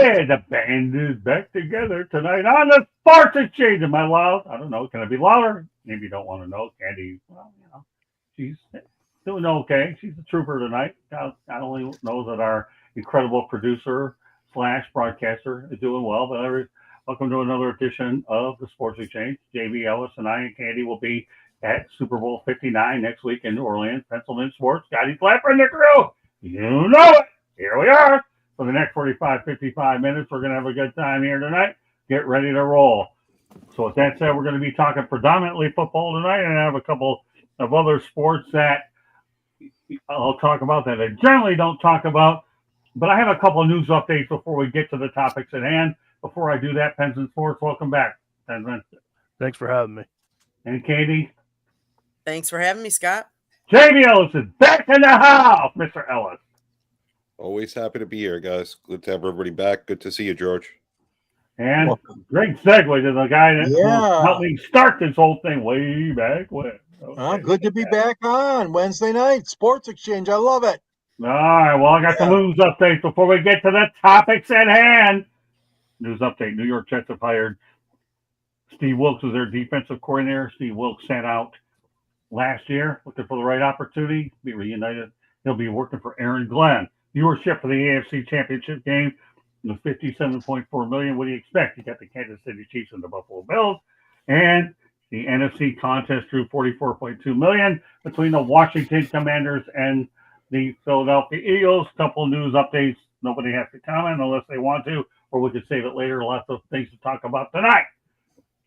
Yeah, the band is back together tonight on the Sports Exchange. Am I loud? I don't know. Can I be louder? Maybe you don't want to know. Candy, well, she's doing okay. She's a trooper tonight. I only know that our incredible producer slash broadcaster is doing well. But welcome to another edition of the Sports Exchange. JB Ellis and I and Candy will be at Super Bowl 59 next week in New Orleans, Pennsylvania Sports. Scotty Flapper and the crew. You know it. Here we are. For the next 45, 55 minutes, we're going to have a good time here tonight. Get ready to roll. So with that said, we're going to be talking predominantly football tonight, and I have a couple of other sports that I'll talk about that I generally don't talk about. But I have a couple of news updates before we get to the topics at hand. Before I do that, Pens and Sports, welcome back. Thanks for having me. And Katie? Thanks for having me, Scott. JB Ellis is back in the house, Mr. Ellis. Always happy to be here, guys. Good to have everybody back. Good to see you, George. And great segue to the guy that helped me start this whole thing way back when. Okay. Good to be back on Wednesday night. Sports Exchange. I love it. All right. Well, I got some news updates before we get to the topics at hand. News update. New York Jets have hired Steve Wilks as their defensive coordinator. Steve Wilks sent out last year looking for the right opportunity. Be reunited. He'll be working for Aaron Glenn. Viewership for the AFC Championship game was 57.4 million. What do you expect? You got the Kansas City Chiefs and the Buffalo Bills. And the NFC contest drew 44.2 million between the Washington Commanders and the Philadelphia Eagles. Couple news updates. Nobody has to comment unless they want to, or we could save it later. Lots of things to talk about tonight.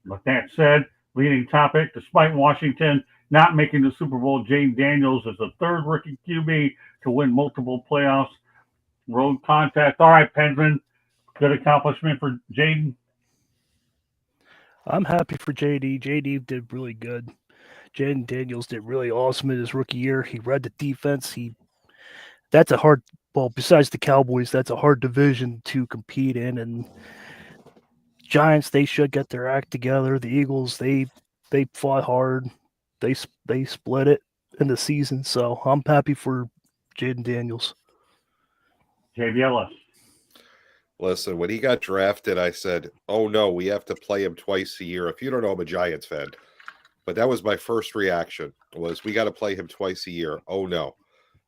With that said, leading topic, despite Washington not making the Super Bowl, Jayden Daniels is the third rookie QB to win multiple playoffs. Road contact. All right, Pensman. Good accomplishment for Jayden. I'm happy for JD. JD did really good. Jayden Daniels did really awesome in his rookie year. He read the defense. That's a hard, besides the Cowboys, that's a hard division to compete in. And Giants, they should get their act together. The Eagles, they fought hard. They split it in the season. So I'm happy for Jayden Daniels. JB Ellis. Listen, when he got drafted, I said, oh, no, we have to play him twice a year. If you don't know, I'm a Giants fan. But that was my first reaction, was we got to play him twice a year. Oh, no.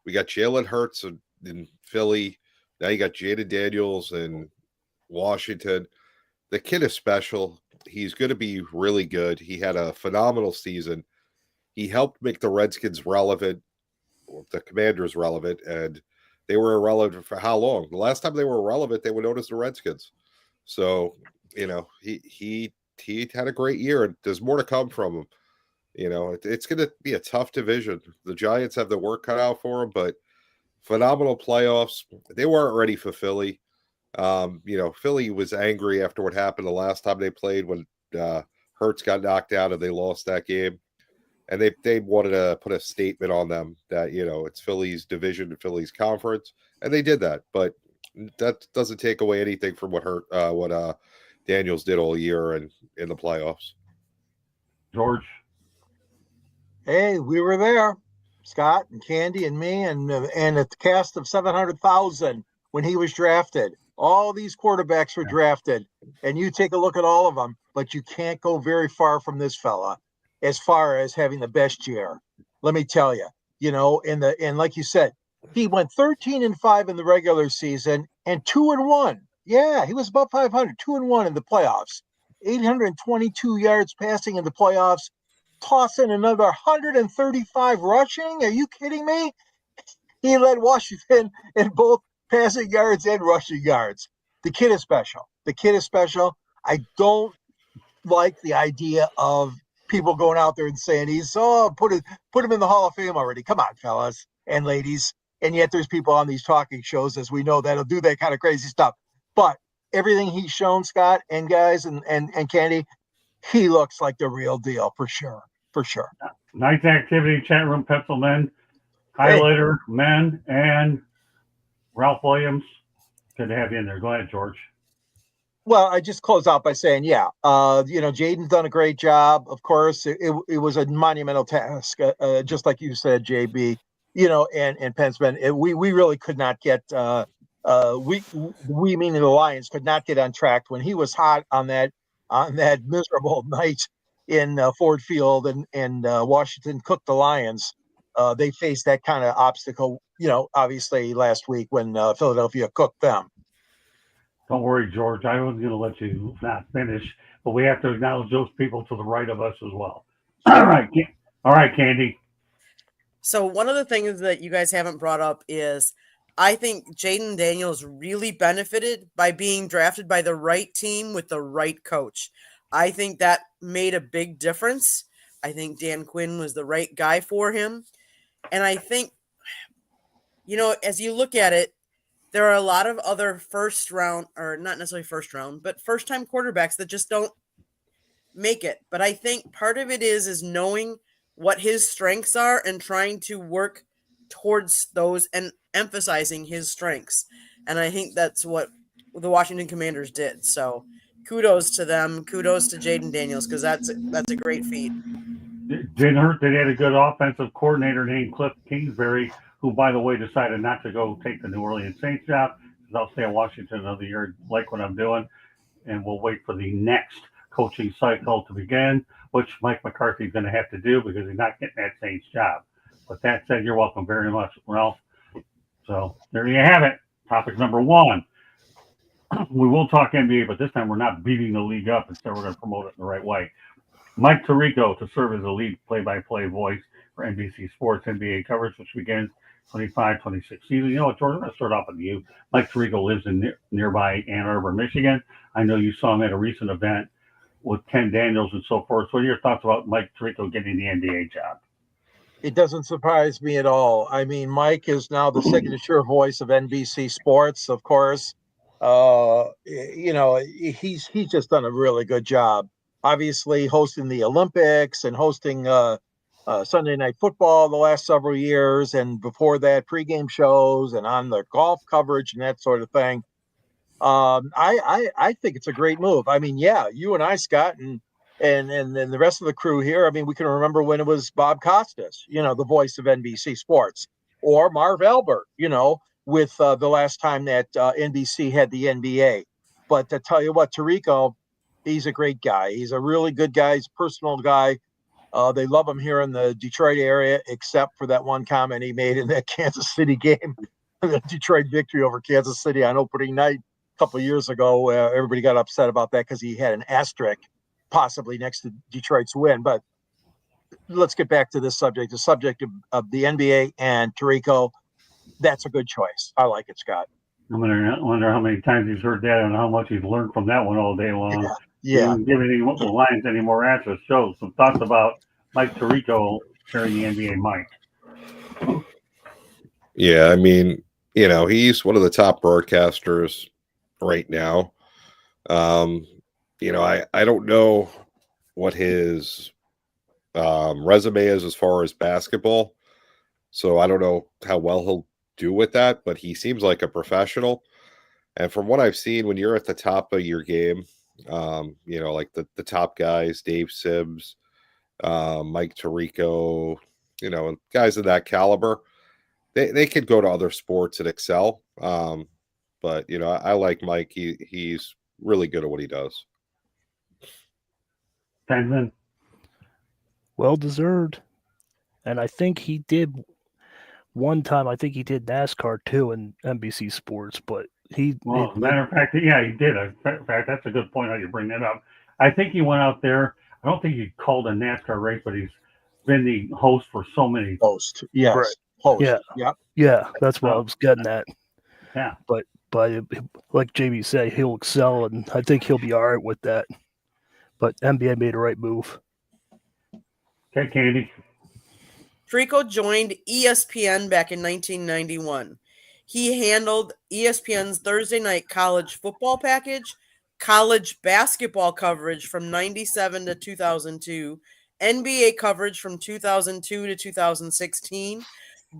We got Jalen Hurts in Philly. Now you got Jayden Daniels in Washington. The kid is special. He's going to be really good. He had a phenomenal season. He helped make the Redskins relevant, or the Commanders relevant, and they were irrelevant for how long? The last time they were relevant, they were known as the Redskins. So, he had a great year, and there's more to come from him. It's going to be a tough division. The Giants have the work cut out for them, but phenomenal playoffs. They weren't ready for Philly. Philly was angry after what happened the last time they played when Hurts got knocked out and they lost that game. And they wanted to put a statement on them that, it's Philly's division and Philly's conference. And they did that. But that doesn't take away anything from what Daniels did all year and in the playoffs. George. Hey, we were there. Scott and Candy and me and a cast of 700,000 when he was drafted. All these quarterbacks were drafted. And you take a look at all of them, but you can't go very far from this fella as far as having the best year. Let me tell you, and like you said, he went 13-5 in the regular season and 2-1. Yeah, he was above 500, 2-1 in the playoffs. 822 yards passing in the playoffs, tossing another 135 rushing. Are you kidding me? He led Washington in both passing yards and rushing yards. The kid is special. I don't like the idea of people going out there and saying put him in the Hall of Fame already. Come on, fellas and ladies. And yet there's people on these talking shows, as we know, that'll do that kind of crazy stuff. But everything he's shown, Scott and guys and Candy, he looks like the real deal for sure. Nice activity, chat room, pencil men, highlighter men, and Ralph Williams. Good to have you in there. Go ahead, George. Well, I just close out by saying, Jayden's done a great job. Of course, it was a monumental task, just like you said, JB. And Pensman, we really could not get we meaning the Lions could not get on track when he was hot on that miserable night in Ford Field and Washington cooked the Lions. They faced that kind of obstacle, obviously last week when Philadelphia cooked them. Don't worry, George. I was going to let you not finish, but we have to acknowledge those people to the right of us as well. All right, Candy. So one of the things that you guys haven't brought up is I think Jayden Daniels really benefited by being drafted by the right team with the right coach. I think that made a big difference. I think Dan Quinn was the right guy for him. And I think, as you look at it, there are a lot of other first round, or not necessarily first round, but first time quarterbacks that just don't make it. But I think part of it is knowing what his strengths are and trying to work towards those and emphasizing his strengths. And I think that's what the Washington Commanders did. So kudos to them. Kudos to Jayden Daniels, because that's a great feat. Didn't hurt that he had a good offensive coordinator named Cliff Kingsbury, who, by the way, decided not to go take the New Orleans Saints job. Because I'll stay in Washington another year, like what I'm doing, and we'll wait for the next coaching cycle to begin, which Mike McCarthy's going to have to do because he's not getting that Saints job. But that said, you're welcome very much, Ralph. So there you have it. Topic number one. We will talk NBA, but this time we're not beating the league up. Instead, we're going to promote it in the right way. Mike Tirico to serve as the lead play-by-play voice for NBC Sports NBA coverage, which begins 25-26 season. You know what, Jordan? I'm going to start off with you. Mike Tirico lives in nearby Ann Arbor, Michigan. I know you saw him at a recent event with Ken Daniels and so forth. What are your thoughts about Mike Tirico getting the NBA job? It doesn't surprise me at all. I mean, Mike is now the signature voice of NBC Sports, of course. He's just done a really good job. Obviously, hosting the Olympics and hosting Sunday Night Football the last several years, and before that, pregame shows and on the golf coverage and that sort of thing. I think it's a great move. I mean, yeah, you and I, Scott, and the rest of the crew here. I mean, we can remember when it was Bob Costas, the voice of NBC Sports, or Marv Albert, with the last time that NBC had the NBA. But to tell you what, Tirico, he's a great guy. He's a really good guy. He's a personal guy. They love him here in the Detroit area, except for that one comment he made in that Kansas City game, the Detroit victory over Kansas City on opening night a couple of years ago. Everybody got upset about that because he had an asterisk possibly next to Detroit's win. But let's get back to this subject, the subject of the NBA and Tirico. That's a good choice. I like it, Scott. I wonder how many times he's heard that and how much he's learned from that one all day long. Yeah. He didn't give the Lions any more answers. So some thoughts about Mike Tirico carrying the NBA mic. Yeah, I mean, he's one of the top broadcasters right now. I don't know what his resume is as far as basketball, so I don't know how well he'll do with that, but he seems like a professional. And from what I've seen, when you're at the top of your game, like the top guys, Dave Sims, Mike Tirico, guys of that caliber, they could go to other sports and excel. But I like Mike. He's really good at what he does. Penman. Well deserved. And I think he did one time. I think he did NASCAR too in NBC Sports, but as a matter of fact, yeah, he did. In fact, that's a good point how you bring that up. I think he went out there. I don't think he called a NASCAR race, but he's been the host for so many. Host, yes. Right. Host. Yeah. Yep. Yeah, that's what I was getting at. Yeah. But like JB said, he'll excel, and I think he'll be all right with that. But NBA made a right move. Okay, Candy. Tirico joined ESPN back in 1991. He handled ESPN's Thursday night college football package, college basketball coverage from 97 to 2002, NBA coverage from 2002 to 2016,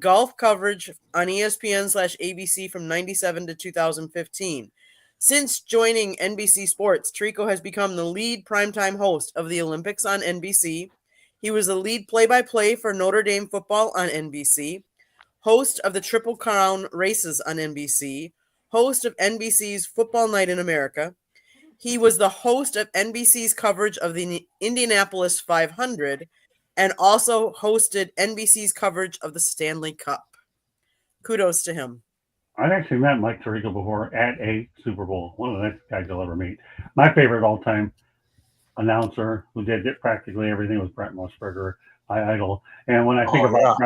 golf coverage on ESPN/ABC from 97 to 2015. Since joining NBC Sports, Tirico has become the lead primetime host of the Olympics on NBC. He was the lead play-by-play for Notre Dame football on NBC, host of the Triple Crown races on NBC, host of NBC's Football Night in America. He was the host of NBC's coverage of the Indianapolis 500 and also hosted NBC's coverage of the Stanley Cup. Kudos to him. I've actually met Mike Tirico before at a Super Bowl. One of the nicest guys you'll ever meet. My favorite all-time announcer who did practically everything was Brent Musburger, my idol. And when I think about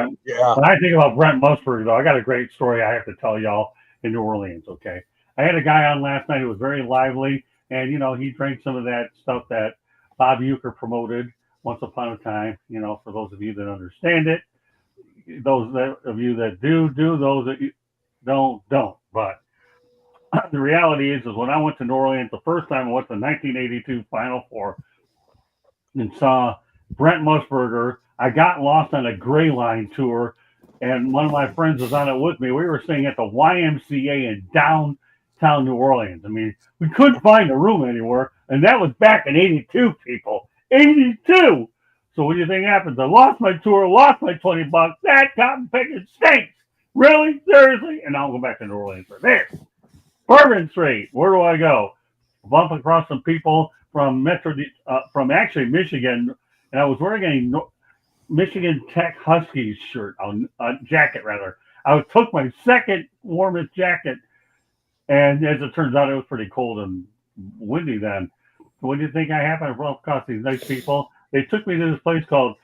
Brent Musburger, though, I got a great story I have to tell y'all in New Orleans. Okay, I had a guy on last night who was very lively, and he drank some of that stuff that Bob Uecker promoted once upon a time. For those of you that understand it, those of you that do, those that don't. But the reality is when I went to New Orleans the first time, I went to the 1982 Final Four and saw Brent Musburger. I got lost on a Gray Line tour, and one of my friends was on it with me. We were staying at the YMCA in downtown New Orleans. I mean, we couldn't find a room anywhere, and that was back in 82, people. 82! So what do you think happens? I lost my tour, lost my $20. That cotton picking stinks! Really? Seriously? And now I'll go back to New Orleans for this. Bourbon Street. Where do I go? Bump across some people from from actually Michigan, and I was wearing a Michigan Tech Huskies shirt, jacket rather. I took my second warmest jacket, and as it turns out, it was pretty cold and windy then. So what do you think I happened? I brought across these nice people. They took me to this place called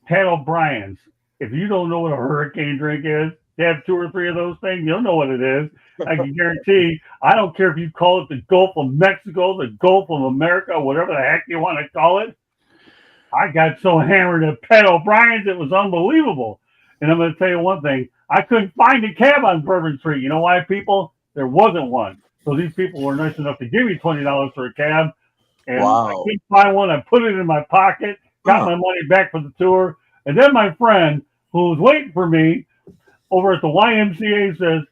Pat O'Brien's. If you don't know what a hurricane drink is, you have 2 or 3 of those things, you'll know what it is. I can guarantee, I don't care if you call it the Gulf of Mexico, the Gulf of America, whatever the heck you want to call it. I got so hammered at Pat O'Brien's, it was unbelievable. And I'm going to tell you one thing. I couldn't find a cab on Bourbon Street. You know why, people? There wasn't one. So these people were nice enough to give me $20 for a cab. And I couldn't find one. I put it in my pocket, got my money back for the tour. And then my friend, who was waiting for me over at the YMCA, says,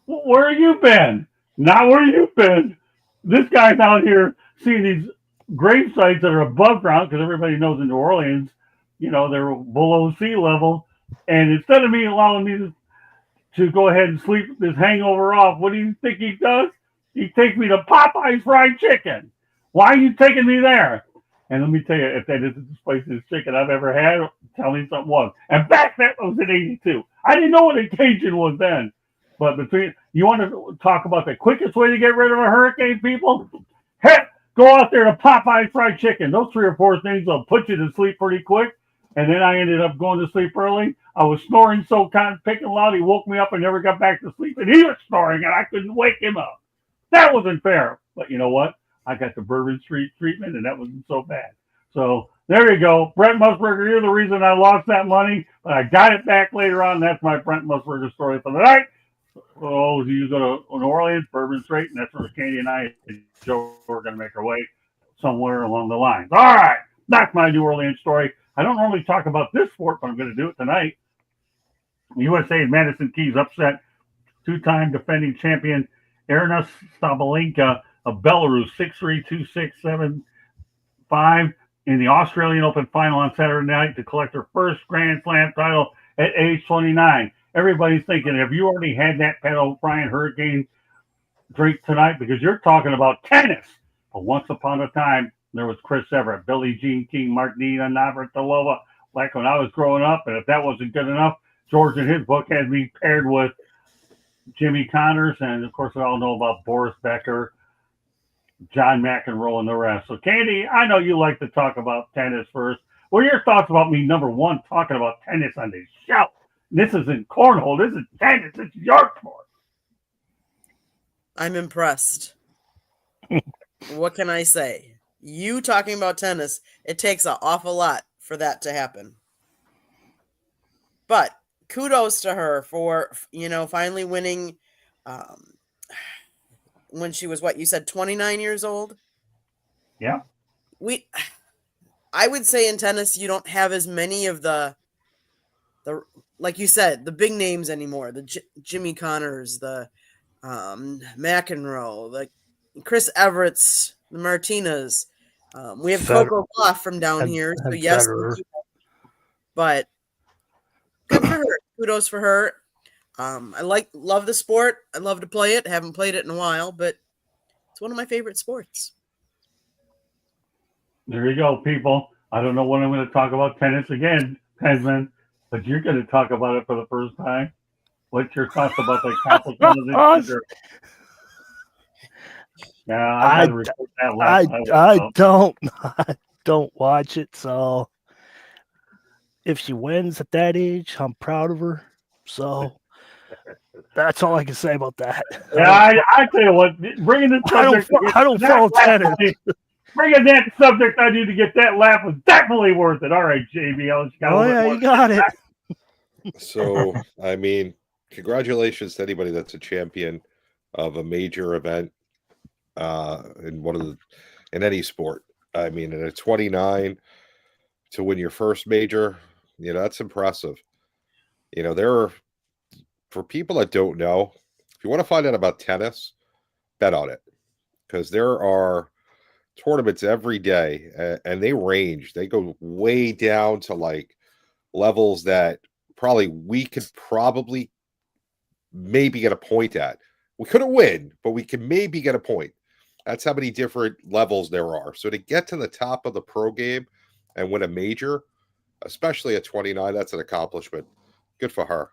where have you been? Not where you've been. This guy's out here seeing these grave sites that are above ground, because everybody knows in New Orleans, they're below sea level. And instead of me allowing me to go ahead and sleep this hangover off, what do you think he does? He takes me to Popeye's Fried Chicken. Why are you taking me there? And let me tell you, if that isn't the spiciest chicken I've ever had, tell me something was. And back then, it was in 82. I didn't know what a Cajun was then. But you want to talk about the quickest way to get rid of a hurricane, people? Heck, go out there to Popeye's Fried Chicken. Those 3 or 4 things will put you to sleep pretty quick. And then I ended up going to sleep early. I was snoring so cotton picking loud, he woke me up and never got back to sleep. And he was snoring, and I couldn't wake him up. That wasn't fair. But you know what? I got the Bourbon Street treatment, and that wasn't so bad. So there you go. Brent Musburger, you're the reason I lost that money, but I got it back later on. That's my Brent Musburger story for the night. So you go to New Orleans, Bourbon Street, and that's where Candy and I and Joe are going to make our way somewhere along the lines. All right. That's my New Orleans story. I don't normally talk about this sport, but I'm going to do it tonight. USA and Madison Keys upset 2-time defending champion Aryna Sabalenka of Belarus 6-3, 2-6, 7-5 in the Australian Open final on Saturday night to collect her first Grand Slam title at age 29. Everybody's thinking, have you already had that Pat O'Brien Hurricane drink tonight? Because you're talking about tennis. But once upon a time, there was Chris Everett, Billie Jean King, Martina Navratilova, like when I was growing up. And if that wasn't good enough, George in his book had me paired with Jimmy Connors. And, of course, we all know about Boris Becker, John McEnroe, and the rest. So, Candy, I know you like to talk about tennis first. What are your thoughts about me, number one, talking about tennis on this show? This isn't cornhole. This is tennis. It's your sport. I'm impressed. What can I say? You talking about tennis, it takes an awful lot for that to happen. But kudos to her for, finally winning when she was, what you said, 29 years old? Yeah. I would say in tennis, you don't have as many of the like you said, the big names anymore. The Jimmy Connors, the McEnroe, the Chris Everett's, the Martinas. We have Coco Gauff from down here. So yes, but good for her. Kudos for her. Love the sport. I love to play it. Haven't played it in a while, but it's one of my favorite sports. There you go, people. I don't know when I'm going to talk about tennis again, Pensman, but you're going to talk about it for the first time. What's your thoughts about the accomplishment of this year? Yeah, I got to report that last I don't watch it, so if she wins at that age, I'm proud of her. So that's all I can say about that. Yeah, I tell you what, bringing this subject. I don't follow tennis. Bringing that subject on you to get that laugh was definitely worth it. All right, JB, you got it. So, I mean, congratulations to anybody that's a champion of a major event in any sport. I mean, at 29 to win your first major, that's impressive. For people that don't know, if you want to find out about tennis, bet on it, because there are tournaments every day, and they range. They go way down to like levels that we could maybe get a point at. We couldn't win, but we can maybe get a point. That's how many different levels there are. So to get to the top of the pro game and win a major, especially at 29, that's an accomplishment. Good for her.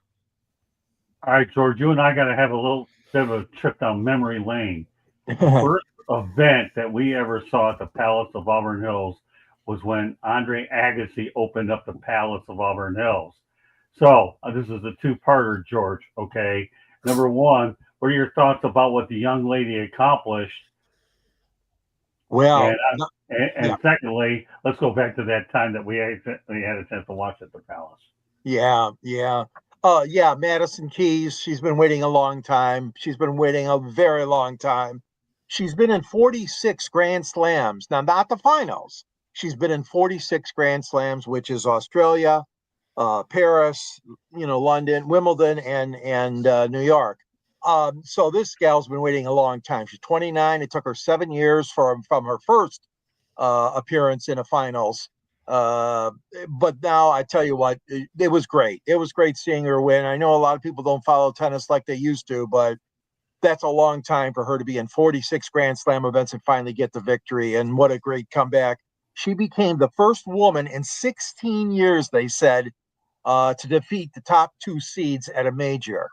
All right, George, you and I got to have a little bit of a trip down memory lane. The first event that we ever saw at the Palace of Auburn Hills was when Andre Agassi opened up the Palace of Auburn Hills. So this is a two-parter, George, okay? Number one, what are your thoughts about what the young lady accomplished? Well, and secondly, let's go back to that time that we had a chance to watch at the Palace. Yeah. Madison Keys, she's been waiting a long time. She's been waiting a very long time. She's been in 46 Grand Slams. Now, not the finals. She's been in 46 Grand Slams, which is Australia, Paris, London, Wimbledon, and New York. So this gal's been waiting a long time. She's 29. It took her 7 years from her first appearance in a finals. But now I tell you what, it was great. It was great seeing her win. I know a lot of people don't follow tennis like they used to, but that's a long time for her to be in 46 Grand Slam events and finally get the victory. And what a great comeback. She became the first woman in 16 years, they said, to defeat the top two seeds at a major.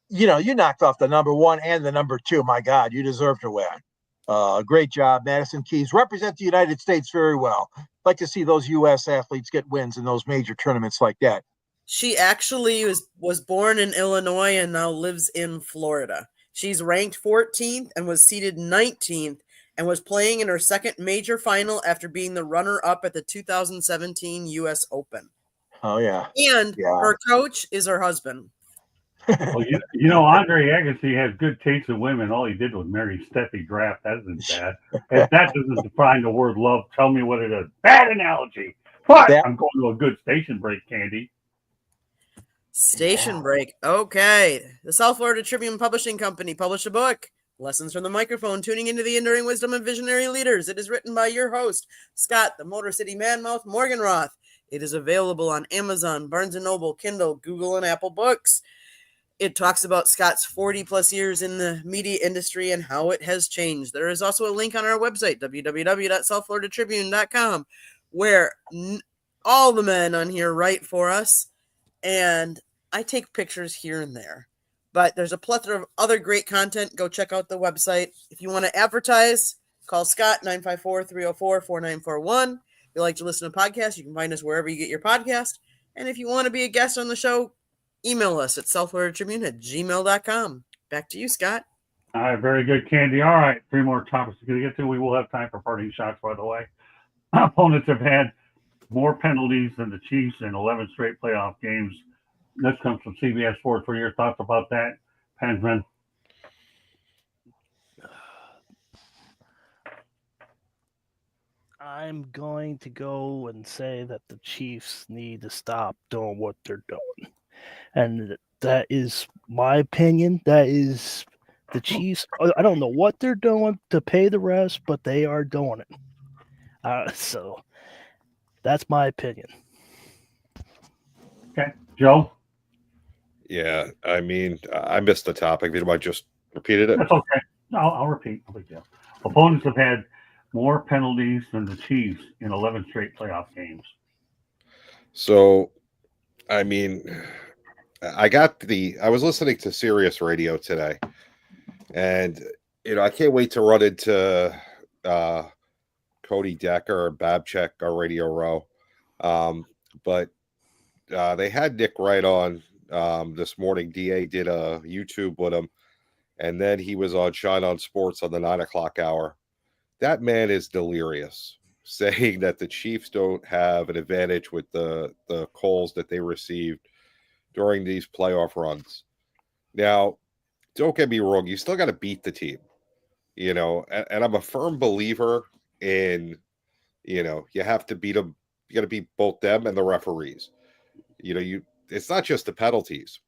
You knocked off the number one and the number two. My God, you deserve to win. Great job, Madison Keys. Represent the United States very well. Like to see those U.S. athletes get wins in those major tournaments like that. She actually was born in Illinois and now lives in Florida. She's ranked 14th and was seeded 19th and was playing in her second major final after being the runner-up at the 2017 U.S. Open. Oh, yeah. And her coach is her husband. Well, Andre Agassi has good taste in women. All he did was marry Steffi Graf. That isn't bad. If that doesn't define the word love, tell me what it is. Bad analogy. But I'm going to a good station break, Candy. Station break. Okay. The South Florida Tribune Publishing Company published a book, Lessons from the Microphone, Tuning into the Enduring Wisdom of Visionary Leaders. It is written by your host, Scott, the Motor City Manmouth Morganroth. It is available on Amazon, Barnes & Noble, Kindle, Google, and Apple Books. It talks about Scott's 40-plus years in the media industry and how it has changed. There is also a link on our website, www.southfloridatribune.com, where all the men on here write for us, and I take pictures here and there. But there's a plethora of other great content. Go check out the website. If you want to advertise, call Scott, 954-304-4941. If you like to listen to podcasts, you can find us wherever you get your podcast. And if you want to be a guest on the show, email us at southfloridatribune@gmail.com. Back to you, Scott. All right, very good, Candy. All right, 3 more topics to get to. We will have time for parting shots, by the way. Opponents have had more penalties than the Chiefs in 11 straight playoff games. This comes from CBS Sports. What are your thoughts about that, Pensman? I'm going to go and say that the Chiefs need to stop doing what they're doing. And that is my opinion. That is the Chiefs. I don't know what they're doing to pay the refs, but they are doing it. So that's my opinion. Okay. Joe? Yeah, I mean, I missed the topic. Did I just repeated it? That's okay. No, I'll repeat. No big deal. Opponents have had more penalties than the Chiefs in 11 straight playoff games. So, I mean, I was listening to Sirius Radio today, and I can't wait to run into Cody Decker or Babchek on Radio Row. But they had Nick Wright on this morning. DA did a YouTube with him, and then he was on Shine on Sports on the 9 o'clock hour. That man is delirious, saying that the Chiefs don't have an advantage with the calls that they received during these playoff runs. Now, don't get me wrong, you still got to beat the team, and I'm a firm believer in, you have to beat them. You got to beat both them and the referees. It's not just the penalties.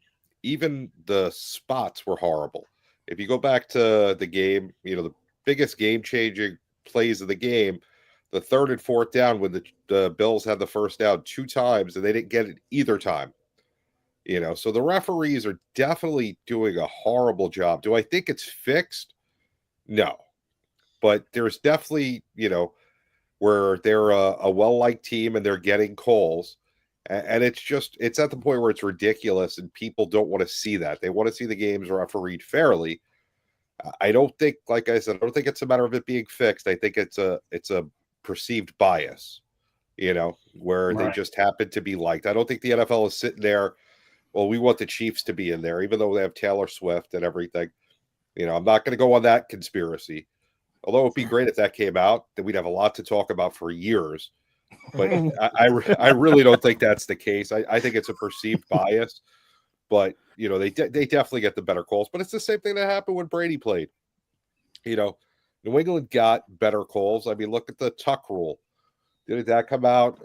Even the spots were horrible. If you go back to the game, the biggest game-changing plays of the game, the 3rd and 4th down when the Bills had the first down 2 times and they didn't get it either time. So the referees are definitely doing a horrible job. Do I think it's fixed? No. But there's definitely, where they're a well-liked team and they're getting calls. And it's at the point where it's ridiculous and people don't want to see that. They want to see the games refereed fairly. I don't think, like I said, I don't think it's a matter of it being fixed. I think it's a perceived bias, where they just happen to be liked. I don't think the NFL is sitting there, well, we want the Chiefs to be in there, even though they have Taylor Swift and everything. I'm not going to go on that conspiracy. Although it'd be great if that came out, then we'd have a lot to talk about for years. But I really don't think that's the case. I think it's a perceived bias. But, they definitely get the better calls. But it's the same thing that happened when Brady played. New England got better calls. I mean, look at the Tuck rule. Did that come out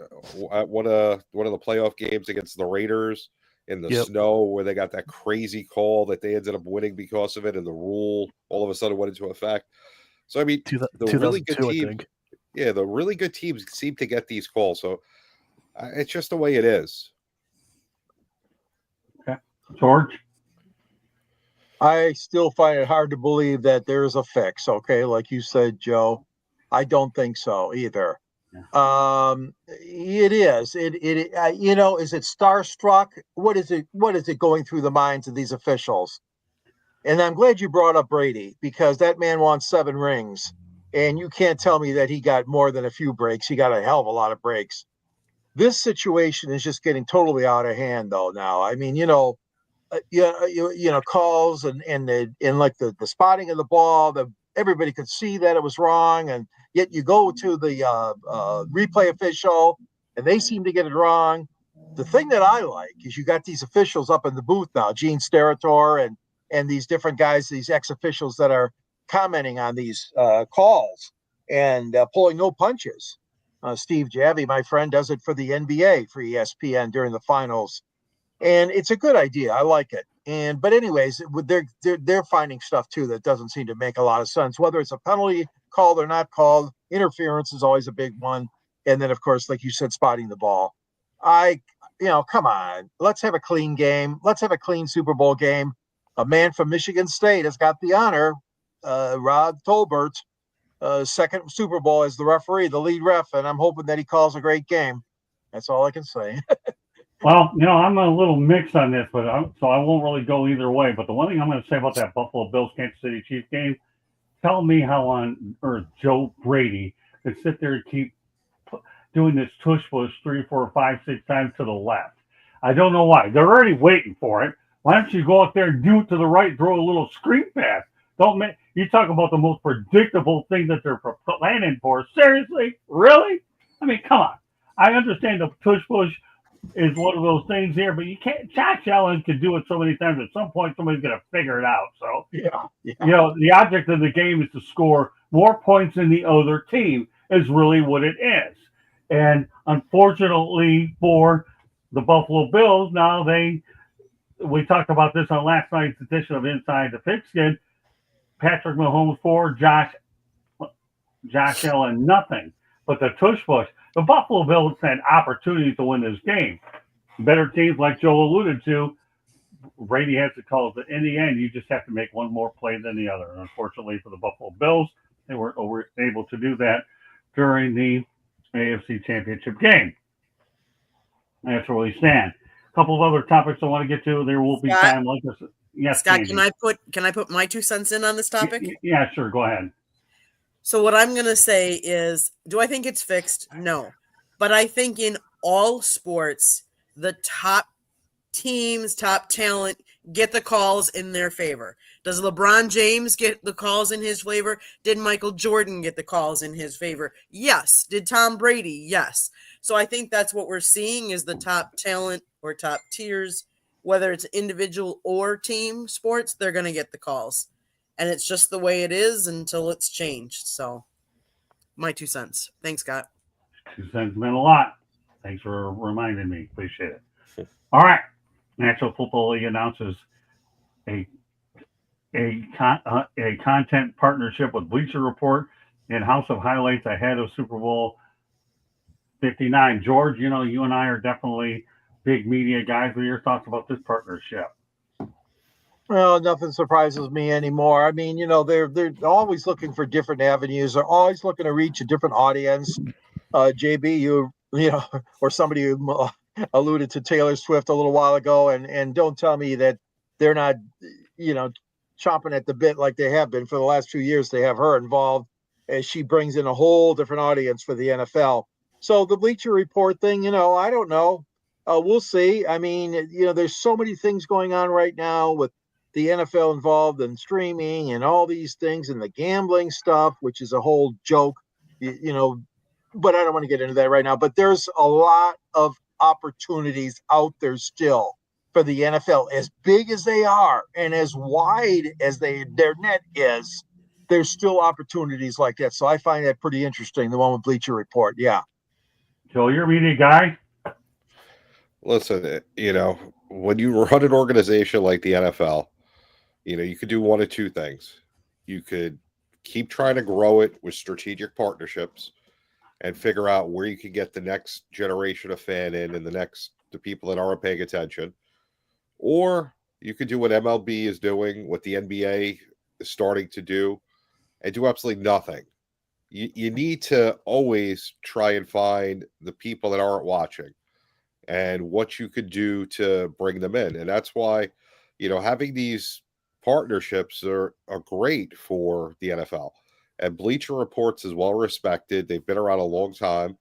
at one of the playoff games against the Raiders in the snow where they got that crazy call that they ended up winning because of it, and the rule all of a sudden went into effect? So, I mean, the really good team, the really good teams seem to get these calls. So it's just the way it is. Okay. George? I still find it hard to believe that there's a fix. Okay. Like you said, Joe, I don't think so either. Yeah. It is. Is it starstruck? What is it going through the minds of these officials? And I'm glad you brought up Brady, because that man won 7 rings, and you can't tell me that he got more than a few breaks. He got a hell of a lot of breaks. This situation is just getting totally out of hand, though. Now, I mean, calls and like the spotting of the ball, everybody could see that it was wrong, and yet you go to the replay official and they seem to get it wrong. The thing that I like is you got these officials up in the booth now, Gene Steratore and these different guys, these ex-officials that are commenting on these calls and pulling no punches. Steve Javie, my friend, does it for the NBA for ESPN during the finals. And it's a good idea. I like it. But anyways, they're finding stuff too that doesn't seem to make a lot of sense. Whether it's a penalty called or not called, interference is always a big one. And then, of course, like you said, spotting the ball. Come on, let's have a clean game. Let's have a clean Super Bowl game. A man from Michigan State has got the honor, Rod Tolbert, second Super Bowl as the referee, the lead ref, and I'm hoping that he calls a great game. That's all I can say. Well, I'm a little mixed on this, so I won't really go either way. But the one thing I'm going to say about that Buffalo Bills Kansas City Chiefs game, tell me how on earth Joe Brady could sit there and keep doing this tush push 3, 4, 5, 6 times to the left. I don't know why. They're already waiting for it. Why don't you go out there and do it to the right, throw a little screen pass? You talk about the most predictable thing that they're planning for. Seriously? Really? I mean, come on. I understand the tush push is one of those things here, but you can't. Josh Allen can do it so many times. At some point, somebody's going to figure it out. So, the object of the game is to score more points than the other team is really what it is. And unfortunately for the Buffalo Bills, now we talked about this on last night's edition of Inside the Pigskin. Patrick Mahomes 4, Josh Allen nothing. But the tush push. The Buffalo Bills had opportunities to win this game. Better teams, like Joe alluded to, Brady has the calls. But in the end, you just have to make one more play than the other. And unfortunately for the Buffalo Bills, they weren't able to do that during the AFC Championship game. That's where we stand. A couple of other topics I want to get to. There will be Scott? time like this. Yes, Scott, Candy. can I put my 2 cents in on this topic? Yeah, sure. Go ahead. So what I'm going to say is, do I think it's fixed? No. But I think in all sports, the top teams, top talent get the calls in their favor. Does LeBron James get the calls in his favor? Did Michael Jordan get the calls in his favor? Yes. Did Tom Brady? Yes. So I think that's what we're seeing is the top talent or top tiers, whether it's individual or team sports, they're going to get the calls. And it's just the way it is until it's changed. So my 2 cents. Thanks, Scott. 2 cents meant a lot. Thanks for reminding me. Appreciate it. All right. National Football League announces a content partnership with Bleacher Report and House of Highlights ahead of Super Bowl 59. George, you know, you and I are definitely big media guys. What are your thoughts about this partnership? Well, nothing surprises me anymore. I mean, you know, they're always looking for different avenues. They're always looking to reach a different audience. JB, you know, or somebody who alluded to Taylor Swift a little while ago, and don't tell me that they're not, you know, chomping at the bit like they have been for the last few years. They have her involved as she brings in a whole different audience for the NFL. So the Bleacher Report thing, you know, I don't know. We'll see. I mean, you know, there's so many things going on right now with the NFL involved in streaming and all these things and the gambling stuff, which is a whole joke, you know, but I don't want to get into that right now. But there's a lot of opportunities out there still for the NFL, as big as they are and as wide as their net is. There's still opportunities like that. So I find that pretty interesting. The one with Bleacher Report. Yeah. Joe, you're a media guy. Listen, you know, when you run an organization like the NFL, you know, you could do one of two things. You could keep trying to grow it with strategic partnerships and figure out where you can get the next generation of fan in and the people that aren't paying attention. Or you could do what MLB is doing, what the NBA is starting to do, and do absolutely nothing. You need to always try and find the people that aren't watching and what you could do to bring them in. And that's why, you know, having these partnerships are great for the NFL. And Bleacher Reports is well respected. They've been around a long time.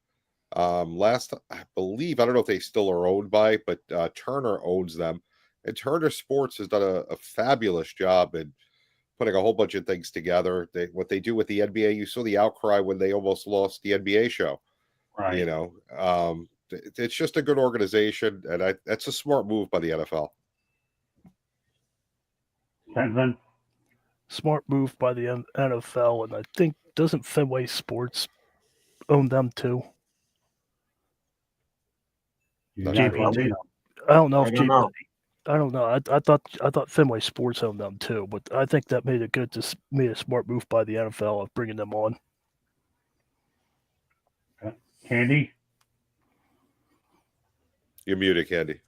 Last, I believe, I don't know if they still are owned by, but Turner owns them. And Turner Sports has done a fabulous job in putting a whole bunch of things together. What they do with the NBA, you saw the outcry when they almost lost the NBA show. Right. You know, it's just a good organization, and that's a smart move by the NFL. Benson? Smart move by the NFL, and I think doesn't Fenway Sports own them too? You JB, guys let me know. I don't know if I don't JB. know. I don't know. I thought Fenway Sports owned them too, but I think that made a smart move by the NFL of bringing them on. Candy? You're muted, Candy.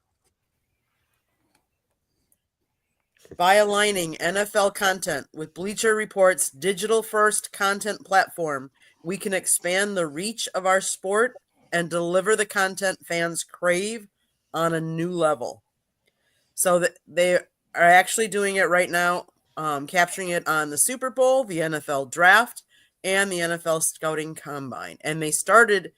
By aligning NFL content with Bleacher Report's digital-first content platform, we can expand the reach of our sport and deliver the content fans crave on a new level. So that they are actually doing it right now, capturing it on the Super Bowl, the NFL Draft, and the NFL Scouting Combine. And they started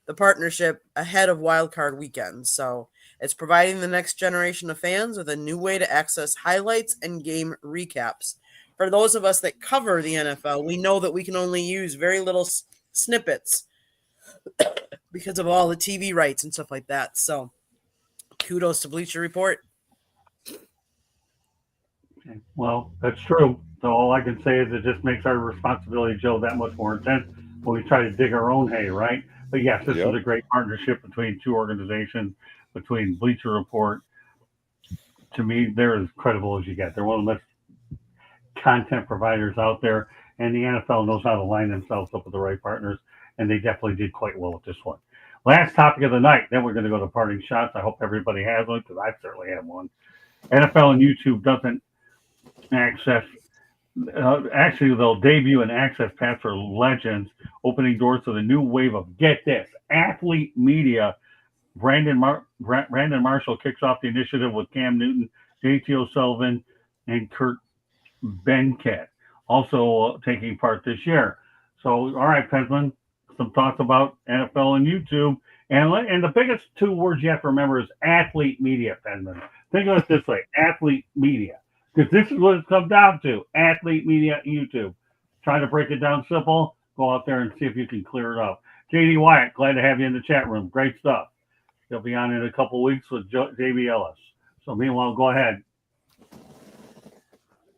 the partnership ahead of Wild Card Weekend. So it's providing the next generation of fans with a new way to access highlights and game recaps. For those of us that cover the NFL, we know that we can only use very little snippets because of all the TV rights and stuff like that. So kudos to Bleacher Report. Okay. Well, that's true. So all I can say is it just makes our responsibility, Joe, that much more intense when we try to dig our own hay, right? But yes, this is a great partnership between two organizations, between Bleacher Report. To me, they're as credible as you get. They're one of the best content providers out there, and the NFL knows how to line themselves up with the right partners, and they definitely did quite well with this one. Last topic of the night, then we're going to go to parting shots. I hope everybody has one, because I certainly have one. NFL and YouTube doesn't access. Actually, they'll debut an access pass for legends, opening doors to the new wave of, get this, athlete media. Brandon Marshall kicks off the initiative with Cam Newton, JT O'Sullivan, and Kurt Benkett also taking part this year. So, all right, Pensman, some thoughts about NFL and YouTube. And the biggest two words you have to remember is athlete media, Pensman. Think of it this way, athlete media. Because this is what it comes down to, athlete media, YouTube. Trying to break it down simple, go out there and see if you can clear it up. JD Wyatt, glad to have you in the chat room. Great stuff. He'll be on in a couple of weeks with JB Ellis. So meanwhile, go ahead.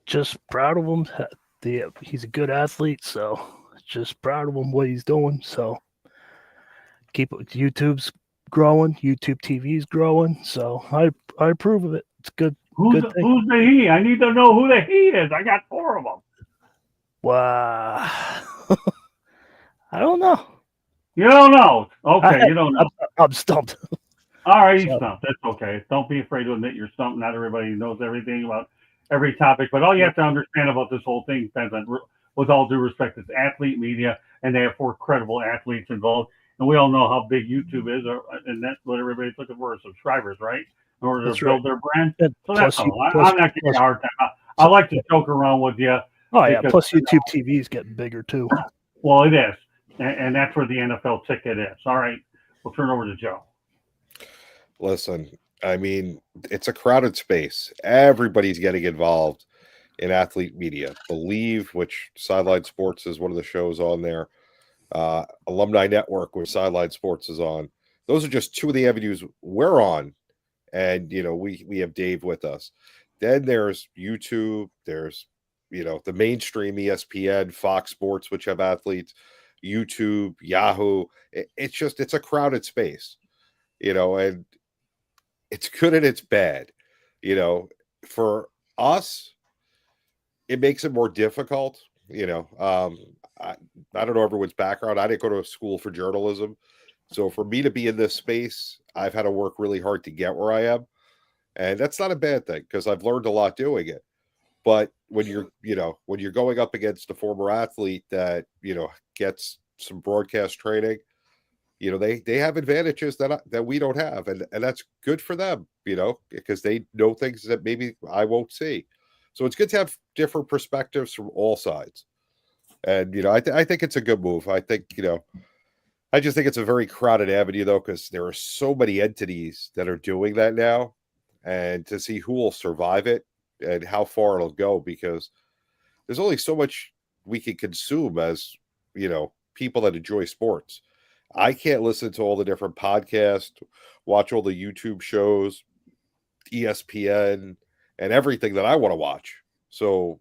Just proud of him. He's a good athlete, so just proud of him what he's doing. So YouTube's growing, YouTube TV's growing. So I approve of it. It's good. Who's the he? I need to know who the he is. I got 4 of them. Wow. I don't know. You don't know. Okay, you don't know. I'm stumped. All right, you stumped. That's okay. Don't be afraid to admit you're stumped. Not everybody knows everything about every topic, but all you have to understand about this whole thing depends on, with all due respect, it's athlete media, and they have 4 credible athletes involved. And we all know how big YouTube is, and that's what everybody's looking for, is subscribers, right? In order to build their brand. So that's all. I'm not giving you a hard time. I like to joke around with you. Oh, yeah. Plus, YouTube TV is getting bigger, too. Well, it is. And that's where the NFL ticket is. All right. We'll turn over to Joe. Listen, I mean, it's a crowded space. Everybody's getting involved in athlete media. Believe, which Sideline Sports is one of the shows on there. Alumni Network, which Sideline Sports is on. Those are just 2 of the avenues we're on. And, we have Dave with us. Then there's YouTube. There's, the mainstream ESPN, Fox Sports, which have athletes, YouTube, Yahoo. It's a crowded space, and it's good and it's bad. For us, it makes it more difficult. I don't know everyone's background. I didn't go to school for journalism. So for me to be in this space, I've had to work really hard to get where I am. And that's not a bad thing because I've learned a lot doing it. But when you're going up against a former athlete that, gets some broadcast training, they have advantages that we don't have. And that's good for them, because they know things that maybe I won't see. So it's good to have different perspectives from all sides. And, I think it's a good move. I think, I just think it's a very crowded avenue, though, because there are so many entities that are doing that now, and to see who will survive it and how far it'll go, because there's only so much we can consume as, people that enjoy sports. I can't listen to all the different podcasts, watch all the YouTube shows, ESPN, and everything that I want to watch. So,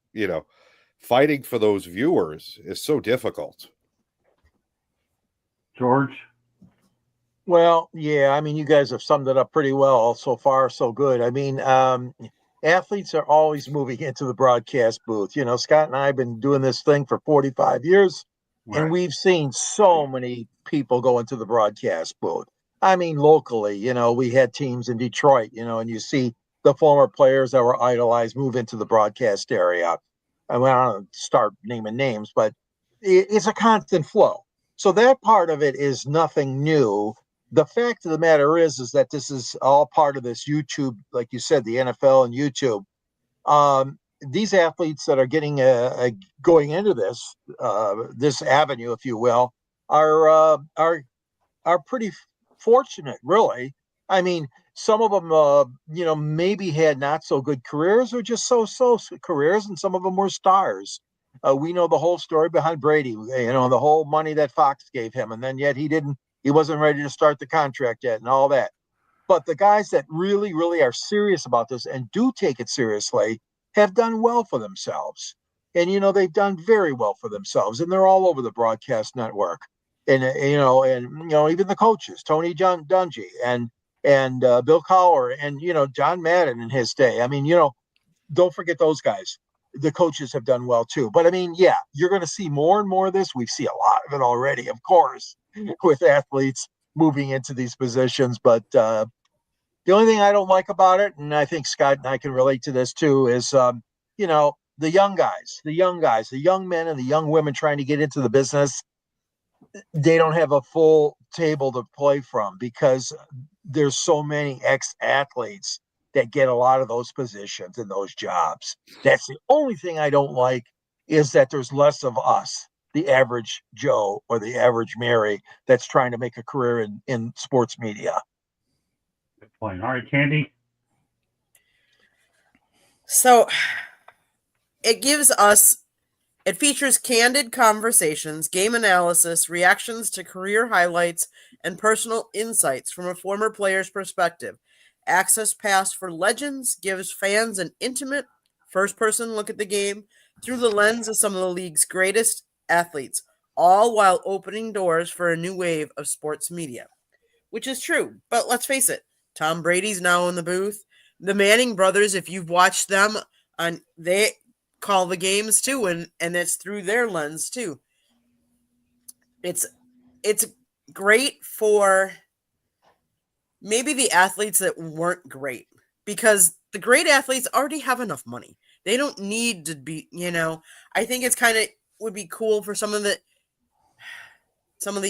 fighting for those viewers is so difficult. George? Well, yeah, I mean, you guys have summed it up pretty well. So far, so good. I mean, athletes are always moving into the broadcast booth. Scott and I have been doing this thing for 45 years, right, and we've seen so many people go into the broadcast booth. I mean, locally, we had teams in Detroit, and you see the former players that were idolized move into the broadcast area. I don't start naming names, but it's a constant flow. So that part of it is nothing new. The fact of the matter is that this is all part of this YouTube, like you said, the NFL and YouTube. These athletes that are getting going into this avenue, if you will, are pretty fortunate, really. I mean, some of them, maybe had not so good careers or just so careers, and some of them were stars. We know the whole story behind Brady, the whole money that Fox gave him, and then yet he wasn't ready to start the contract yet and all that. But the guys that really, really are serious about this and do take it seriously have done well for themselves. And, they've done very well for themselves, and they're all over the broadcast network. And, even the coaches, Tony Dungy and Bill Cowher and, John Madden in his day. I mean, don't forget those guys. The coaches have done well too. But I mean, yeah, you're going to see more and more of this. We see a lot of it already, of course, with athletes moving into these positions. But The only thing I don't like about it, and I think Scott and I can relate to this too, is the young guys, the young men and the young women trying to get into the business. They don't have a full table to play from because there's so many ex-athletes that get a lot of those positions and those jobs. That's the only thing I don't like, is that there's less of us, the average Joe or the average Mary, that's trying to make a career in sports media. Good point. All right, Candy. So it features candid conversations, game analysis, reactions to career highlights, and personal insights from a former player's perspective. Access Pass for Legends gives fans an intimate, first-person look at the game through the lens of some of the league's greatest athletes, all while opening doors for a new wave of sports media. Which is true, but let's face it, Tom Brady's now in the booth. The Manning brothers, if you've watched them, they call the games too, and it's through their lens too. It's great for maybe the athletes that weren't great, because the great athletes already have enough money. They don't need to be, I think it's kind of would be cool for some of the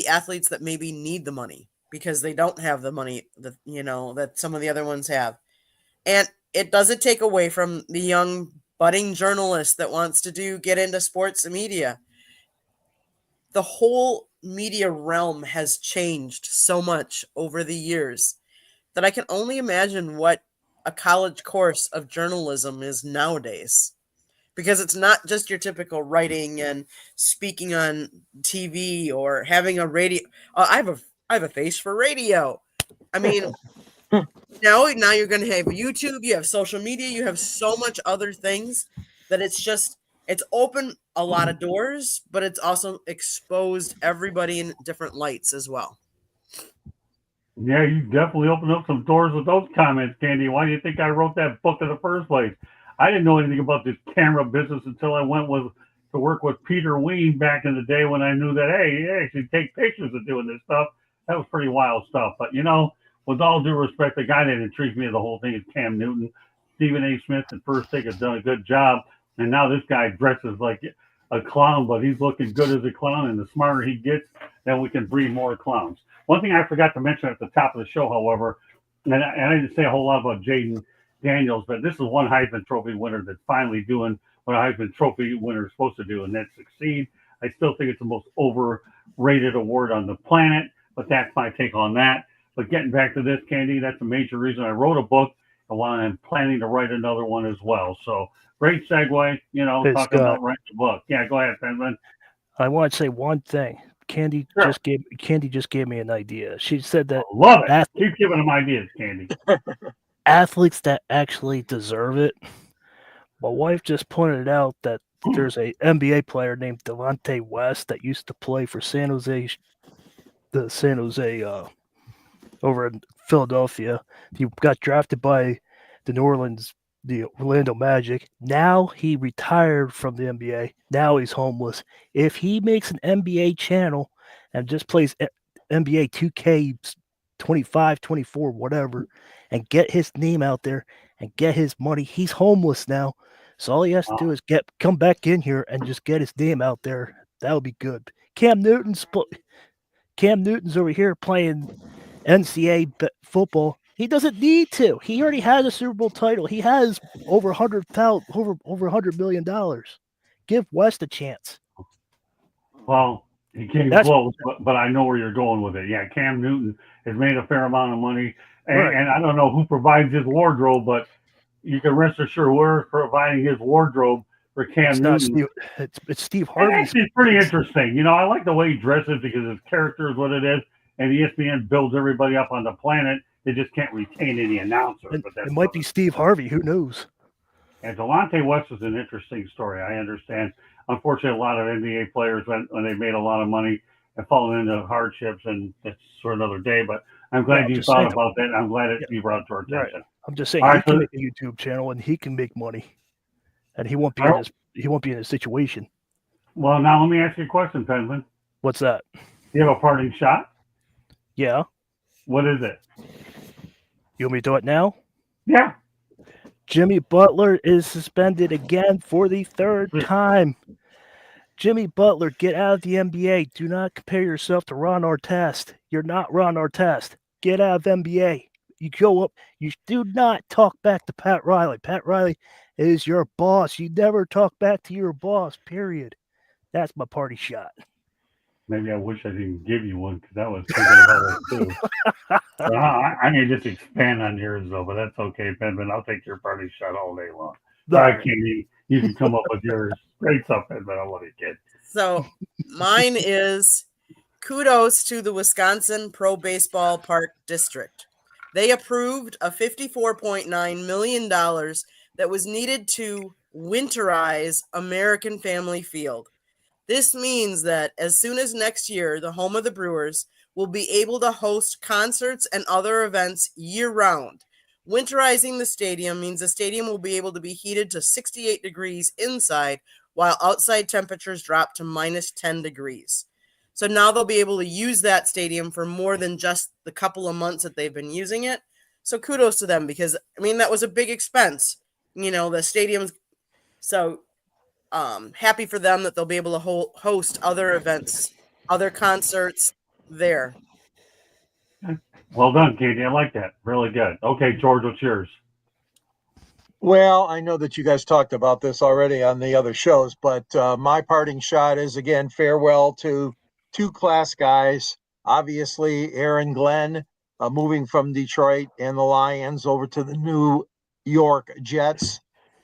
athletes that maybe need the money because they don't have the money that some of the other ones have. And it doesn't take away from the young budding journalist that wants to get into sports media. The whole media realm has changed so much over the years that I can only imagine what a college course of journalism is nowadays. Because it's not just your typical writing and speaking on TV or having a radio. I have a face for radio. I mean, now you're going to have YouTube, you have social media, you have so much other things that it's opened a lot of doors, but it's also exposed everybody in different lights as well. Yeah, you definitely opened up some doors with those comments, Candy. Why do you think I wrote that book in the first place? I didn't know anything about this camera business until I went to work with Peter Ween back in the day when I knew that, hey, you actually take pictures of doing this stuff. That was pretty wild stuff. But, with all due respect, the guy that intrigues me of the whole thing is Cam Newton. Stephen A. Smith and First Take have done a good job. And now this guy dresses like a clown, but he's looking good as a clown. And the smarter he gets, then we can breed more clowns. One thing I forgot to mention at the top of the show, however, and I didn't say a whole lot about Jayden Daniels, but this is one Heisman Trophy winner that's finally doing what a Heisman Trophy winner is supposed to do, and that's succeed. I still think it's the most overrated award on the planet, but that's my take on that. But getting back to this, Candy, that's a major reason I wrote a book, and why I'm planning to write another one as well. So great segue, talking about writing a book. Yeah, go ahead, Penman. I want to say one thing. Candy just gave me an idea. She said that love it. Keep giving them ideas, Candy. Athletes that actually deserve it. My wife just pointed out that there's a NBA player named Delonte West that used to play for San Jose over in Philadelphia. He got drafted by the Orlando Magic. Now he retired from the NBA. Now he's homeless. If he makes an NBA channel and just plays NBA 2K 25, 24, whatever, and get his name out there and get his money, he's homeless now. So all he has to do is come back in here and just get his name out there. That would be good. Cam Newton's over here playing NCAA football. He doesn't need to. He already has a Super Bowl title. He has over $100 million. Give West a chance. Well, he came close, but I know where you're going with it. Yeah, Cam Newton has made a fair amount of money, and I don't know who provides his wardrobe, but you can rest assured we're providing his wardrobe for Cam Newton. It's Steve Harvey. It's pretty interesting. I like the way he dresses because his character is what it is, and ESPN builds everybody up on the planet. They just can't retain any announcer. But it might be Steve Harvey. Who knows? And Delonte West is an interesting story. I understand. Unfortunately, a lot of NBA players, when they made a lot of money, have fallen into hardships, and it's for another day. But I'm glad you thought about that. I'm glad you brought it to our attention. Right. I'm just saying he can make a YouTube channel and he can make money, and he won't be in this situation. Well, now let me ask you a question, Penman. What's that? You have a parting shot? Yeah. What is it? You want me to do it now? Yeah. Jimmy Butler is suspended again for the third time. Jimmy Butler, get out of the NBA. Do not compare yourself to Ron Artest. You're not Ron Artest. Get out of NBA. You go up. You do not talk back to Pat Riley. Pat Riley is your boss. You never talk back to your boss, period. That's my party shot. Maybe I wish I didn't give you one because I was thinking about it too. So I may just expand on yours though, but that's okay, Penman. I'll take your party shot all day long. All right, Katie, you can come up with yours. Great stuff, Penman. I love it, kid. So mine is kudos to the Wisconsin Pro Baseball Park District. They approved a $54.9 million that was needed to winterize American Family Field. This means that as soon as next year, the home of the Brewers will be able to host concerts and other events year-round. Winterizing the stadium means the stadium will be able to be heated to 68 degrees inside, while outside temperatures drop to minus 10 degrees. So now they'll be able to use that stadium for more than just the couple of months that they've been using it. So kudos to them because, I mean, that was a big expense. You know, the stadiums. So happy for them that they'll be able to host other events, other concerts there. Well done, Katie. I like that. Really good. Okay, George, what's yours? Well, I know that you guys talked about this already on the other shows, but my parting shot is again farewell to two class guys. Obviously, Aaron Glenn moving from Detroit and the Lions over to the New York Jets.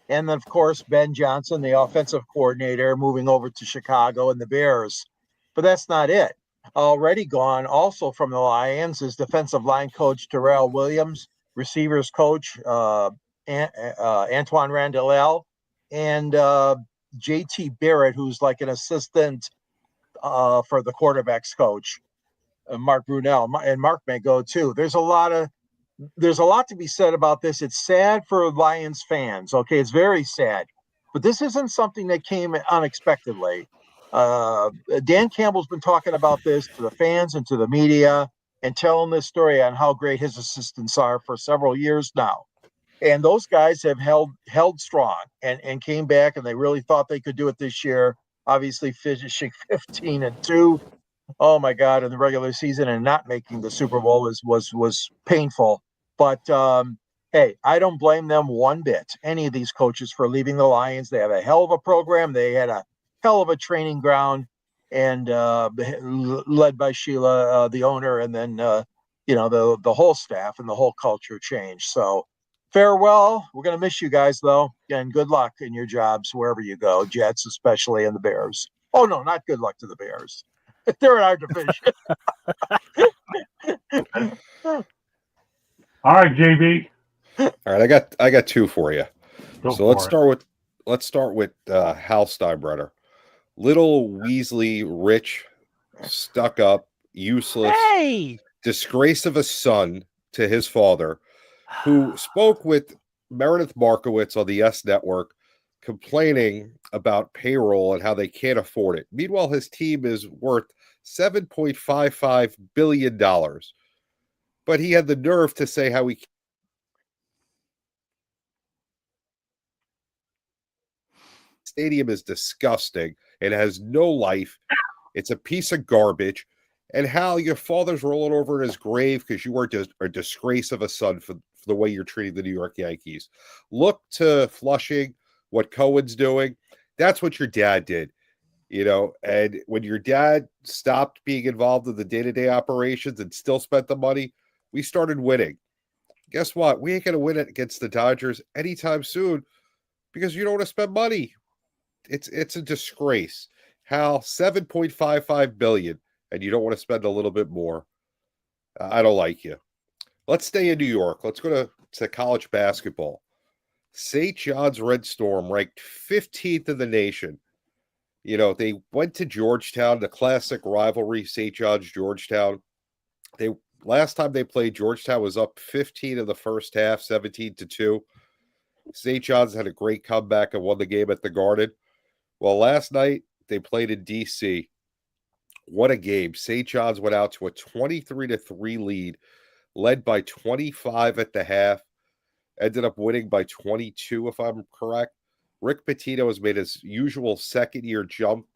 And then, of course, Ben Johnson, the offensive coordinator, moving over to Chicago and the Bears. But that's not it. Already gone also from the Lions is defensive line coach Terrell Williams, receivers coach Antoine Randall, and JT Barrett, who's like an assistant for the quarterbacks coach, Mark Brunell, and Mark may go too. There's a lot to be said about this. It's sad for Lions fans. Okay, it's very sad, but this isn't something that came unexpectedly. Dan Campbell's been talking about this to the fans and to the media and telling this story on how great his assistants are for several years now. And those guys have held strong and came back, and they really thought they could do it this year. Obviously, finishing 15-2. Oh my God! In the regular season and not making the Super Bowl was painful. But hey, I don't blame them one bit. Any of these coaches for leaving the Lions. They have a hell of a program. They had a hell of a training ground, and led by Sheila, the owner, and then the whole staff and the whole culture changed. So farewell. We're gonna miss you guys though, and good luck in your jobs wherever you go. Jets, especially, and the Bears. Oh no, not good luck to the Bears. They're in our division. All right, JB. All right, I got two for you. So let's start with Hal Steinbrenner. Little Weasley, rich, stuck up, useless, disgrace of a son to his father, who spoke with Meredith Markowitz on the S Network, complaining about payroll and how they can't afford it. Meanwhile, his team is worth $7.55 billion. But he had the nerve to say how he stadium is disgusting and has no life. It's a piece of garbage. And how your father's rolling over in his grave because you are just a disgrace of a son for the way you're treating the New York Yankees. Look to Flushing, what Cohen's doing. That's what your dad did. And when your dad stopped being involved in the day-to-day operations and still spent the money, we started winning. Guess what? We ain't going to win it against the Dodgers anytime soon because you don't want to spend money. It's a disgrace. How $7.55 billion and you don't want to spend a little bit more. I don't like you. Let's stay in New York. Let's go to college basketball. St. John's Red Storm ranked 15th in the nation. They went to Georgetown, the classic rivalry, St. John's, Georgetown. Last time they played, Georgetown was up 15 in the first half, 17-2. St. John's had a great comeback and won the game at the Garden. Well, last night they played in D.C. What a game. St. John's went out to a 23-3 lead. led by 25 at the half, ended up winning by 22, if I'm correct. Rick Pitino has made his usual second-year jump,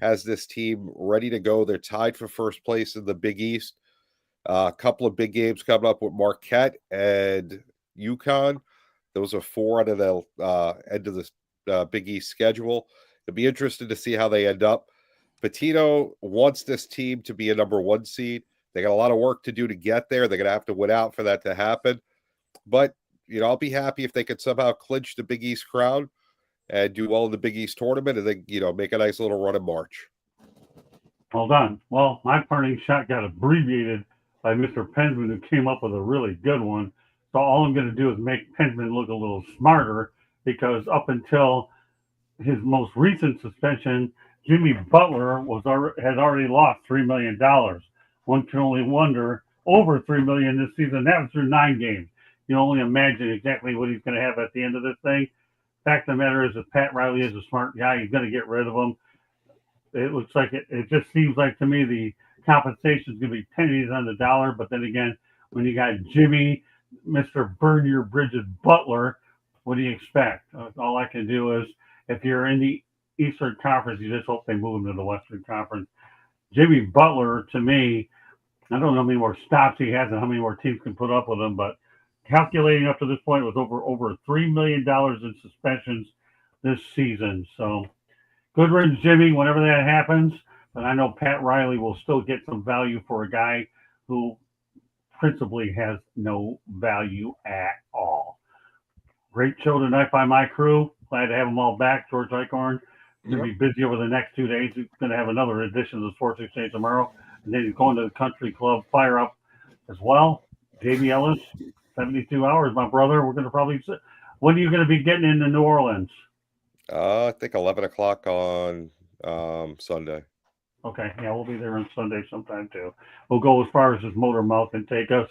has this team ready to go. They're tied for first place in the Big East. A couple of big games coming up with Marquette and UConn. Those are 4 out of the end of the Big East schedule. It'll be interesting to see how they end up. Pitino wants this team to be a number 1 seed. They got a lot of work to do to get there. They're going to have to win out for that to happen. But, I'll be happy if they could somehow clinch the Big East crown and do well in the Big East tournament and then, make a nice little run in March. Well done. Well, my parting shot got abbreviated by Mr. Pensman, who came up with a really good one. So all I'm going to do is make Pensman look a little smarter, because up until his most recent suspension, Jimmy Butler has already lost $3 million. One can only wonder, over $3 million this season. That was through 9 games. You only imagine exactly what he's going to have at the end of this thing. Fact of the matter is, if Pat Riley is a smart guy, he's going to get rid of him. It looks like it just seems like to me the compensation is going to be pennies on the dollar. But then again, when you got Jimmy, Mr. Burn Your Bridges Butler, what do you expect? All I can do is, if you're in the Eastern Conference, you just hope they move him to the Western Conference. Jimmy Butler, to me, I don't know how many more stops he has and how many more teams can put up with him, but calculating up to this point, it was over $3 million in suspensions this season. So good riddance, Jimmy, whenever that happens. But I know Pat Riley will still get some value for a guy who principally has no value at all. Great show tonight by my crew. Glad to have them all back. George Eichhorn going to be busy over the next 2 days. He's going to have another edition of the Sports Exchange tomorrow. And then he's going to the Country Club Fire Up as well. JB Ellis, 72 hours, my brother. We're going to probably – when are you going to be getting into New Orleans? I think 11 o'clock on Sunday. Okay, yeah, we'll be there on Sunday sometime too. We'll go as far as this motor mouth can take us.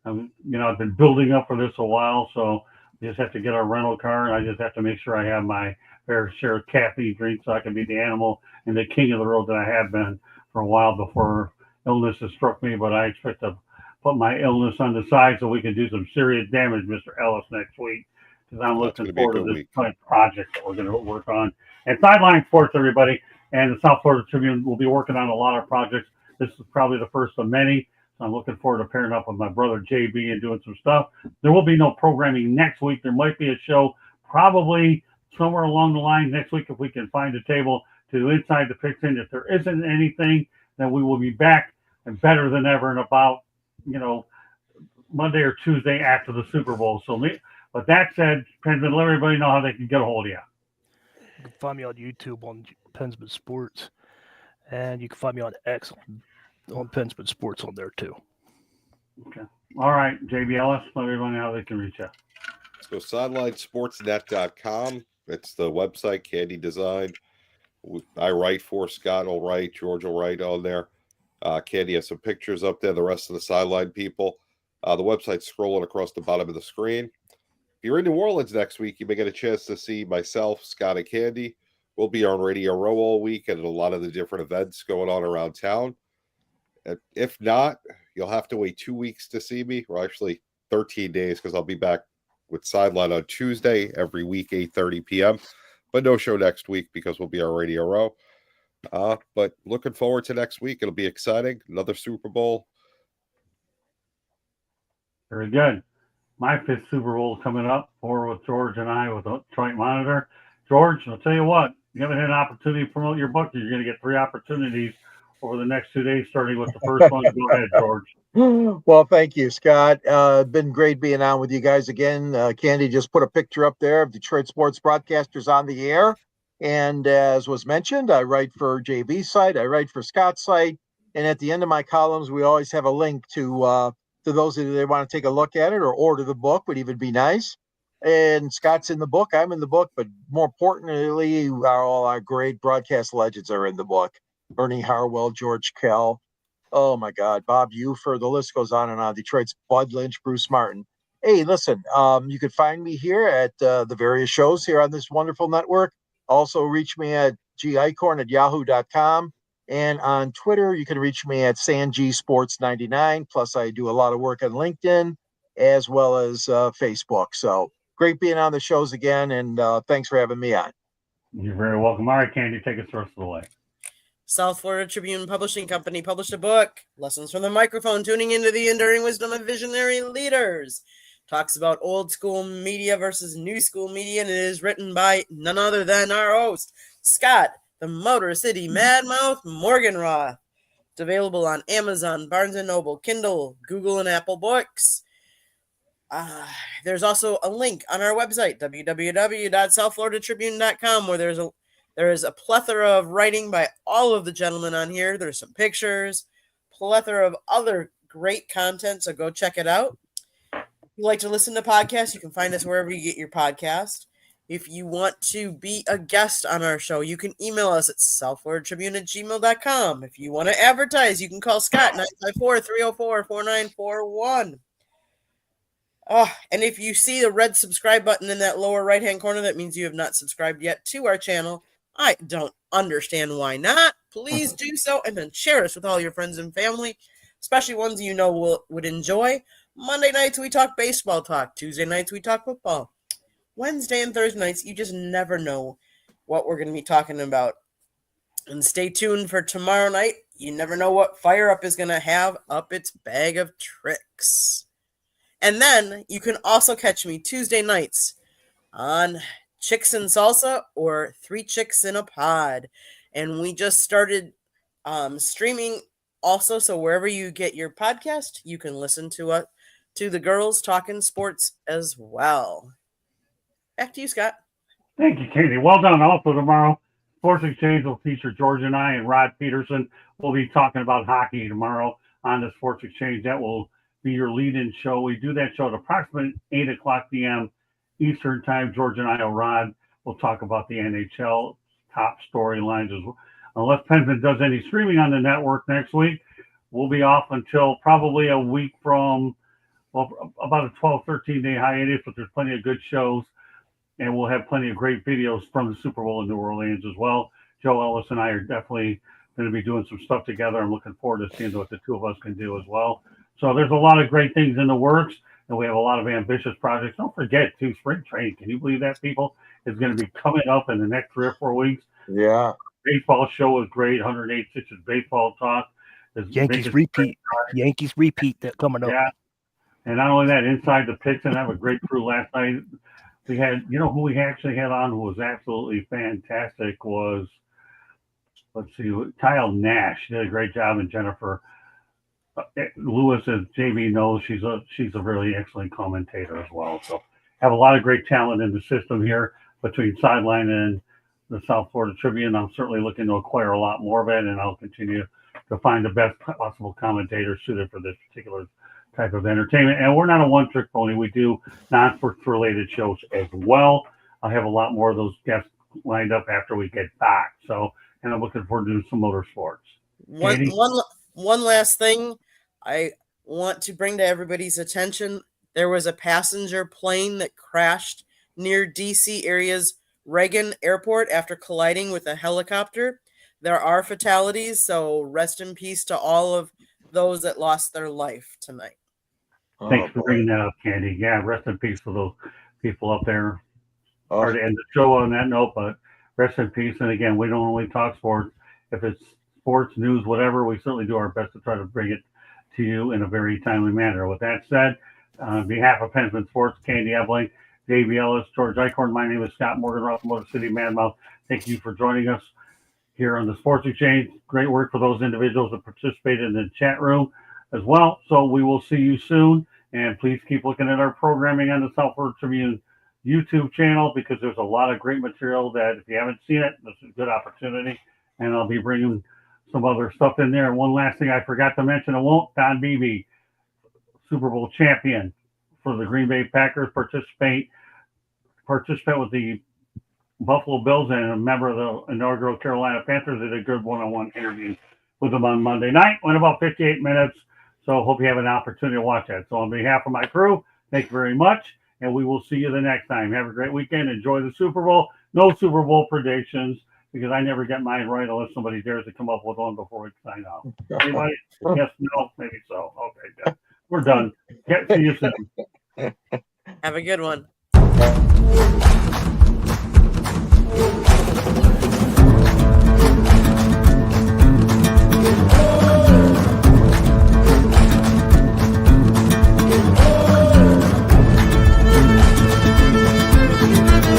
I've been building up for this a while, so we just have to get our rental car, and I just have to make sure I have my fair share of caffeine drinks so I can be the animal and the king of the road that I have been for a while before illness has struck me. But I expect to put my illness on the side so we can do some serious damage, Mr. Ellis, next week, because I'm looking forward to this kind of project that we're going to work on. And Sideline Sports, everybody, and the South Florida Tribune will be working on a lot of projects. This is probably the first of many. So I'm looking forward to pairing up with my brother JB and doing some stuff. There will be no programming next week. There might be a show probably somewhere along the line next week if we can find a table to do Inside the Pigskin. If there isn't anything, then we will be back and better than ever in about, Monday or Tuesday after the Super Bowl. So, but that said, Pensman, let everybody know how they can get a hold of you. You can find me on YouTube on Pensman Sports, and you can find me on X on Pensman Sports on there too. Okay. All right, JB Ellis, let everybody know how they can reach you. So sidelinesportsnet.com. It's the website, Candy Design. I write for Scott will write, George will write on there. Candy has some pictures up there, the rest of the sideline people. The website's scrolling across the bottom of the screen. If you're in New Orleans next week, you may get a chance to see myself, Scott, and Candy. We'll be on Radio Row all week and a lot of the different events going on around town. If not, you'll have to wait 2 weeks to see me, or actually 13 days, because I'll be back with Sideline on Tuesday every week, 8:30 p.m. But no show next week because we'll be on Radio Row. But looking forward to next week. It'll be exciting. Another Super Bowl. Very good. My 5th Super Bowl coming up, or with George and I with the Detroit Monitor. George, I'll tell you what, you haven't had an opportunity to promote your book. You're going to get 3 opportunities over the next 2 days, starting with the first one. Go ahead, George. Well, thank you, Scott. Been great being on with you guys again. Candy just put a picture up there of Detroit Sports Broadcasters on the air. And as was mentioned, I write for JB's site, I write for Scott's site. And at the end of my columns, we always have a link to those that they want to take a look at it or order the book would even be nice. And Scott's in the book, I'm in the book, but more importantly, all our great broadcast legends are in the book. Bernie Harwell, George Kell, oh my God, Bob Ufer, the list goes on and on. Detroit's Bud Lynch, Bruce Martin. Hey, listen, you can find me here at the various shows here on this wonderful network. Also reach me at gicorn@yahoo.com. And on Twitter, you can reach me at SanGSports99. Plus, I do a lot of work on LinkedIn as well as Facebook. So great being on the shows again, and thanks for having me on. You're very welcome. All right, Candy, take us the rest of the way. South Florida Tribune Publishing Company published a book, Lessons from the Microphone, Tuning into the Enduring Wisdom of Visionary Leaders. Talks about old school media versus new school media, and it is written by none other than our host, Scott, the Motor City Madmouth Morganroth. It's available on Amazon, Barnes & Noble, Kindle, Google, and Apple Books. There's also a link on our website, www.southfloridatribune.com, where there is a plethora of writing by all of the gentlemen on here. There's some pictures, plethora of other great content, so go check it out. If you like to listen to podcasts, you can find us wherever you get your podcast. If you want to be a guest on our show, you can email us at southfloridatribune@gmail.com. If you want to advertise, you can call Scott, 954-304-4941. And if you see the red subscribe button in that lower right-hand corner, that means you have not subscribed yet to our channel. I don't understand why not. Please do so, and then share us with all your friends and family, especially ones you know would enjoy. Monday nights, we talk baseball talk. Tuesday nights, we talk football. Wednesday and Thursday nights, you just never know what we're going to be talking about. And stay tuned for tomorrow night. You never know what Fire Up is going to have up its bag of tricks. And then you can also catch me Tuesday nights on Chicks and Salsa or Three Chicks in a Pod. And we just started streaming also, so wherever you get your podcast, you can listen to the girls talking sports as well. Back to you, Scott. Thank you, Katie. Well done. Also tomorrow, Sports Exchange will feature George and I, and Rod Peterson will be talking about hockey tomorrow on the Sports Exchange. That will be your lead-in show. We do that show at approximately 8 o'clock p.m. Eastern Time. George and I, Rod, will talk about the NHL top storylines as well. Unless Penman does any streaming on the network next week, we'll be off until probably a week from, about a 12, 13-day hiatus, but there's plenty of good shows. And we'll have plenty of great videos from the Super Bowl in New Orleans as well. Joe Ellis and I are definitely going to be doing some stuff together. I'm looking forward to seeing what the two of us can do as well. So there's a lot of great things in the works, and we have a lot of ambitious projects. Don't forget, too, spring training. Can you believe that, people? It's going to be coming up in the next 3 or 4 weeks. Yeah. Baseball show is great. 108 Stitches Baseball Talk. Yankees repeat that coming up. Yeah. And not only that, Inside the Picks, and I have a great crew last night. We had, who we actually had on who was absolutely fantastic was, Kyle Nash. She did a great job, and Jennifer Lewis, as JB knows, she's a really excellent commentator as well. So have a lot of great talent in the system here between Sideline and the South Florida Tribune. I'm certainly looking to acquire a lot more of it, and I'll continue to find the best possible commentators suited for this particular type of entertainment. And we're not a one-trick pony. We do non-sports related shows as well. I have a lot more of those guests lined up after we get back. So, and I'm looking forward to doing some motorsports. One last thing I want to bring to everybody's attention. There was a passenger plane that crashed near DC area's Reagan Airport after colliding with a helicopter. There are fatalities, so rest in peace to all of those that lost their life tonight. Thanks for bringing that up, Candy. Yeah, rest in peace for those people up there. Hard to end the show on that note, but rest in peace. And again, we don't only talk sports. If it's sports, news, whatever, we certainly do our best to try to bring it to you in a very timely manner. With that said, on behalf of Pensman Sports, Candy Ebling, Davey Ellis, George Eichhorn, my name is Scott Morganroth, Motor City Madmouth. Thank you for joining us here on the Sports Exchange. Great work for those individuals that participated in the chat room as well. So we will see you soon. And please keep looking at our programming on the South Florida Tribune YouTube channel, because there's a lot of great material that if you haven't seen it, this is a good opportunity. And I'll be bringing some other stuff in there. And one last thing I forgot to mention, Don Beebe, Super Bowl champion for the Green Bay Packers, participate with the Buffalo Bills and a member of the inaugural Carolina Panthers. Did a good one-on-one interview with them on Monday night. Went about 58 minutes. So hope you have an opportunity to watch that. So on behalf of my crew, thank you very much. And we will see you the next time. Have a great weekend. Enjoy the Super Bowl. No Super Bowl predictions. because I never get mine right unless somebody dares to come up with one before we sign out. Anybody? Yes, no, maybe so. Okay, good. We're done. See you soon. Have a good one. Oh,